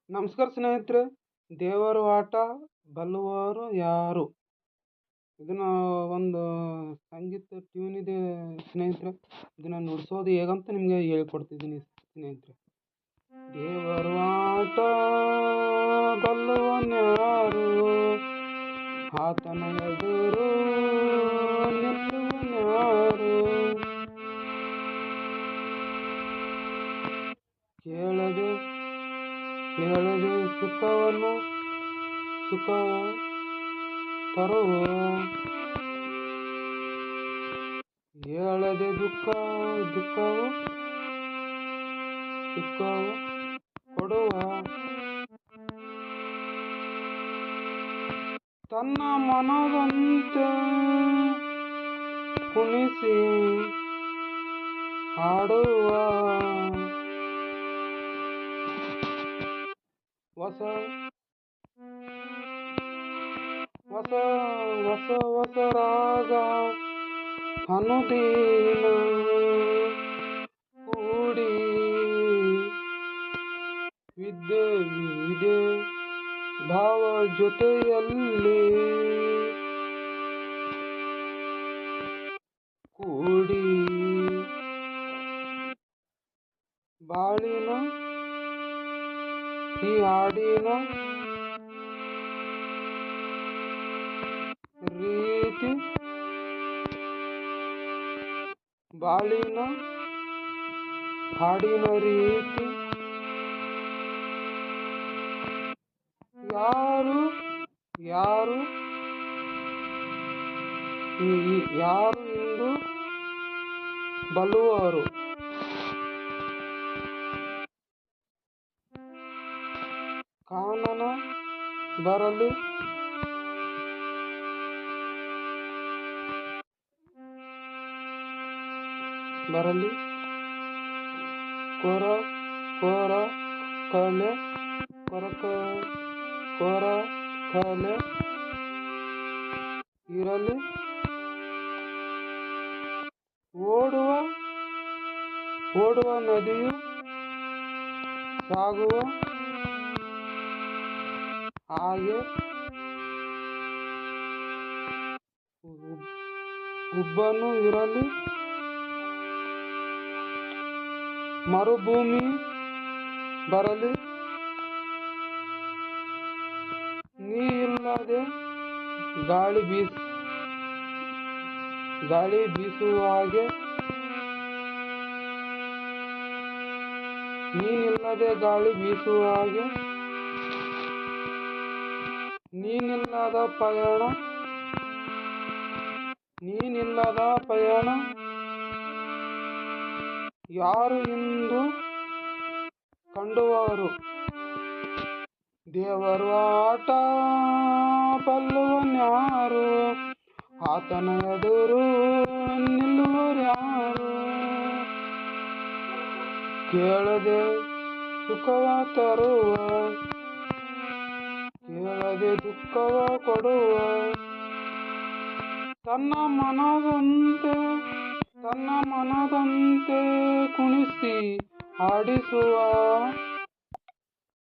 ನಮಸ್ಕಾರ ಸ್ನೇಹಿತರೆ. ದೇವರು ಆಟ ಬಲ್ಲವರು ಯಾರು? ಇದನ್ನ ಒಂದು ಸಂಗೀತ ಟ್ಯೂನ್ ಇದೆ ಸ್ನೇಹಿತರೆ. ಇದನ್ನ ನುಡಿಸೋದು ಹೇಗಂತ ನಿಮಗೆ ಹೇಳ್ಕೊಡ್ತಿದ್ದೀನಿ ಸ್ನೇಹಿತರೆ. ದೇವರು ಆಟ ಬಲ್ಲವನ್ಯಾರು, ಆತನ ಎದುರು ನಿಲ್ಲುವನ್ಯಾರು. ಕೇಳದೆ ಸುಖವನ್ನು ತರುವ, ಹೇಳದೆ ದುಃಖವು ಕೊಡುವ, ತನ್ನ ಮನದಂತೆ ಕುಣಿಸಿ ಹಾಡುವ, ಹೊಸ ರಾಗ ಅನುದಿನ ಕೂಡಿ, ವಿದ್ಯೆ ಭಾವ ಜೊತೆಯಲ್ಲಿ ಕೂಡಿ, ಬಾಳಿನ ಈ ಹಾಡಿನ ರೀತಿ, ಬಾಳಿನ ಹಾಡಿನ ರೀತಿ ಯಾರು ಇಂದು ಬಲ್ಲುವರು? ಕಾನನ ಬರಲಿ ಕೋರ ಕಲೆ ಇರಲಿ, ಓಡುವ ನದಿಯು ಸಾಗುವ ಹಾಗೆ, ಉಬ್ಬನು ಇರಲಿ, ಮರುಭೂಮಿ ಬರಲಿ, ನೀ ಇಲ್ಲದೆ ಗಾಳಿ ಬೀಸುವ ಹಾಗೆ, ನೀನಿಲ್ಲದೆ ಗಾಳಿ ಬೀಸುವ ಹಾಗೆ, ನೀನಿಲ್ಲದ ಪಯಣ ಯಾರು ಇಂದು ಕಂಡುವರು? ದೇವರು ಆಟ ಬಲ್ಲವನ್ಯಾರು, ಆತನ ಎದುರು ನಿಲ್ಲುವರ್ಯಾರು. ಕೇಳದೆ ಸುಖವ ತರುವ, ಕೇಳದೆ ದುಃಖವ ಕೊಡುವ, ತನ್ನ ಮನದಂತೆ ಕುಣಿಸಿ ಹಾಡಿಸುವ,